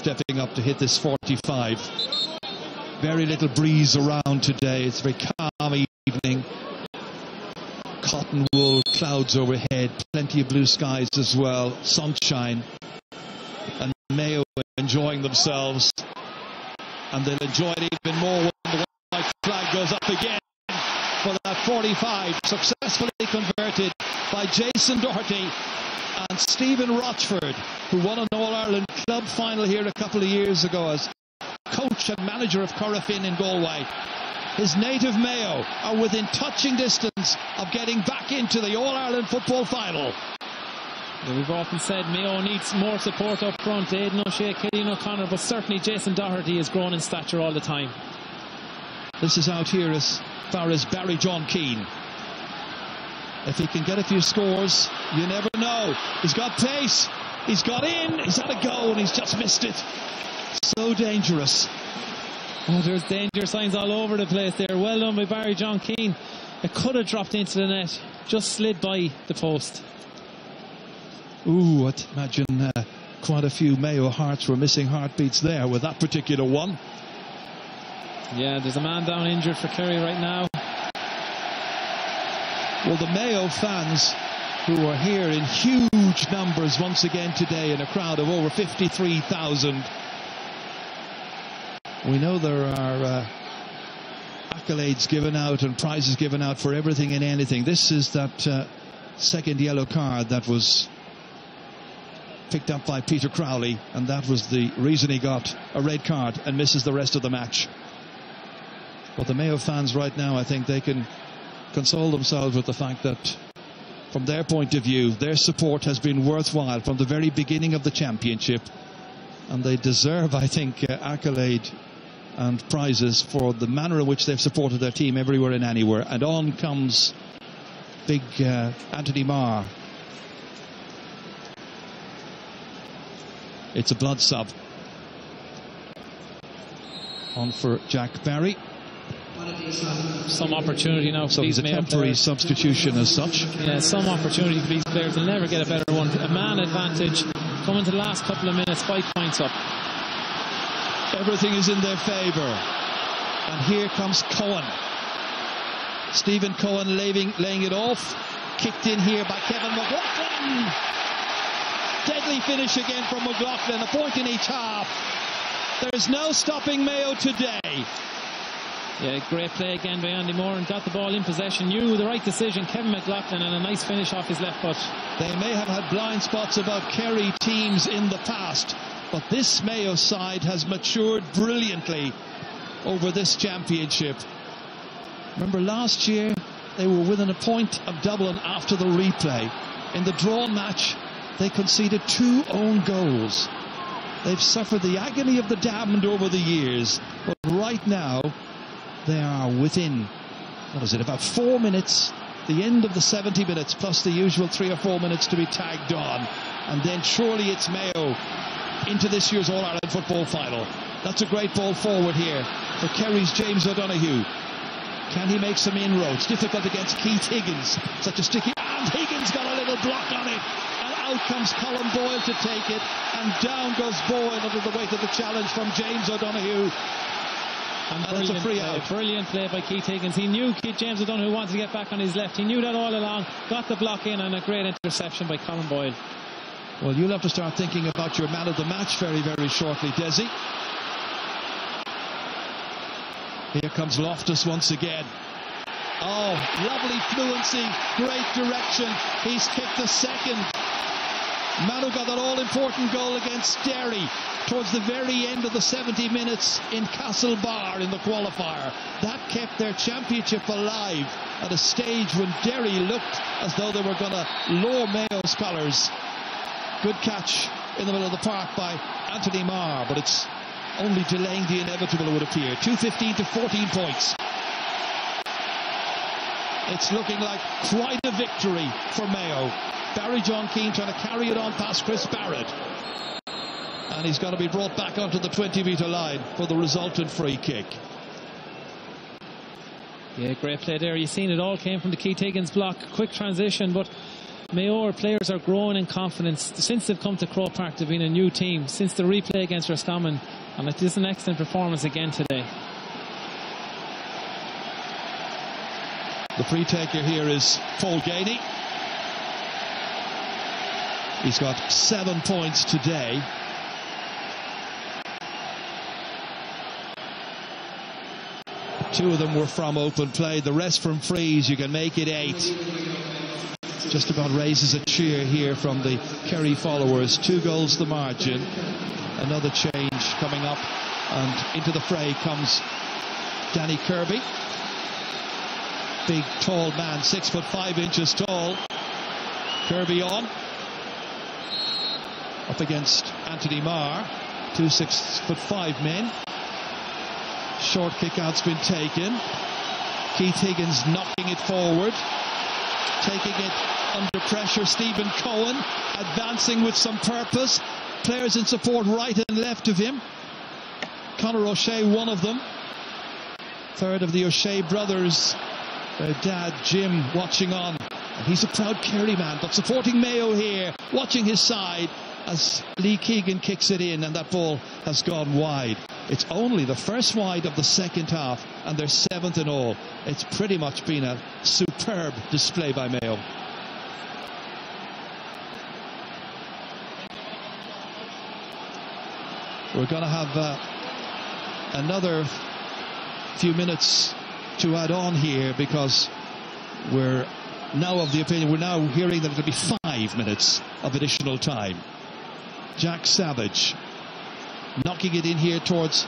stepping up to hit this 45. Very little breeze around today. It's a very calm evening. Cotton wool clouds overhead, plenty of blue skies as well, sunshine, and Mayo enjoying themselves, and they'll enjoy it even more when the white flag goes up again for that 45, successfully converted by Jason Doherty and Stephen Rochford, who won an All-Ireland club final here a couple of years ago as coach and manager of Corrafin in Galway. His native Mayo are within touching distance of getting back into the All-Ireland football final. Yeah, we've often said Mayo needs more support up front. Aidan O'Shea, Killian O'Connor, but certainly Jason Doherty has grown in stature all the time. This is out here as far as Barry John Keane. If he can get a few scores, you never know. He's got pace, he's got in, he's had a go, and he's just missed it. So dangerous. Oh, there's danger signs all over the place there. Well done by Barry John Keane. It could have dropped into the net, just slid by the post. Ooh, I'd imagine quite a few Mayo hearts were missing heartbeats there with that particular one. Yeah, there's a man down injured for Kerry right now. Well, the Mayo fans who are here in huge numbers once again today in a crowd of over 53,000. We know there are accolades given out and prizes given out for everything and anything. This is that second yellow card that was picked up by Peter Crowley, and that was the reason he got a red card and misses the rest of the match. But the Mayo fans right now, I think they can console themselves with the fact that from their point of view, their support has been worthwhile from the very beginning of the championship, and they deserve, I think, accolade and prizes for the manner in which they've supported their team everywhere and anywhere. And on comes big Anthony Marr. It's a blood sub. On for Jack Barry. Some opportunity now. So he's a temporary substitution as such. Yeah, some opportunity for these players. They'll never get a better one. A man advantage coming to the last couple of minutes, 5 points up. Everything is in their favour. And here comes Cohen. Stephen Cohen laying it off. Kicked in here by Kevin McLaughlin. Deadly finish again from McLaughlin. A point in each half. There's no stopping Mayo today. Yeah, great play again by Andy Moore, and got the ball in possession. Knew the right decision, Kevin McLaughlin, and a nice finish off his left foot. They may have had blind spots about Kerry teams in the past, but this Mayo side has matured brilliantly over this championship. Remember last year they were within a point of Dublin after the replay. In the drawn match they conceded 2 own goals. They've suffered the agony of the damned over the years, but right now they are within, about 4 minutes, the end of the 70 minutes, plus the usual 3 or 4 minutes to be tagged on. And then surely it's Mayo into this year's All-Ireland football final. That's a great ball forward here for Kerry's James O'Donoghue. Can he make some inroads? Difficult against Keith Higgins. Such a sticky... And Higgins got a little block on it. And out comes Colin Boyle to take it. And down goes Boyle under the weight of the challenge from James O'Donoghue. And it's a free out. Brilliant play by Keith Higgins. He knew James O'Donoghue wanted to get back on his left. He knew that all along. Got the block in, and a great interception by Colin Boyle. Well, you'll have to start thinking about your man of the match very, very shortly, Desi. Here comes Loftus once again. Oh, lovely fluency, great direction. He's kicked the second. Manu got that all-important goal against Derry towards the very end of the 70 minutes in Castlebar in the qualifier. That kept their championship alive at a stage when Derry looked as though they were going to lower Mayo's colours. Good catch in the middle of the park by Anthony Marr, but it's only delaying the inevitable, it would appear. 2:15 to 14 points. It's looking like quite a victory for Mayo. Barry John Keane trying to carry it on past Chris Barrett. And he's got to be brought back onto the 20-metre line for the resultant free kick. Yeah, great play there. You've seen it all came from the Keith Higgins block. Quick transition, but Mayo players are growing in confidence since they've come to Croke Park. They've been a new team since the replay against Roscommon, and it is an excellent performance again today. The free taker here is Paul Gainey. He's got 7 points today. Two of them were from open play, the rest from frees. You can make it 8. Just about raises a cheer here from the Kerry followers. 2 goals the margin. Another change coming up, and into the fray comes Danny Kirby. Big tall man, 6'5" tall. Kirby on up against Anthony Marr, 2 6'5" men. Short kick out's been taken. Keith Higgins knocking it forward, taking it under pressure. Stephen Cohen advancing with some purpose. Players in support right and left of him. Conor O'Shea, one of them. Third of the O'Shea brothers. Their dad Jim watching on. And he's a proud Kerry man, but supporting Mayo here, watching his side as Lee Keegan kicks it in, and that ball has gone wide. It's only the first wide of the second half, and they're 7th in all. It's pretty much been a superb display by Mayo. We're going to have another few minutes to add on here, because we're now of the opinion, we're now hearing that it'll be 5 minutes of additional time. Jack Savage knocking it in here towards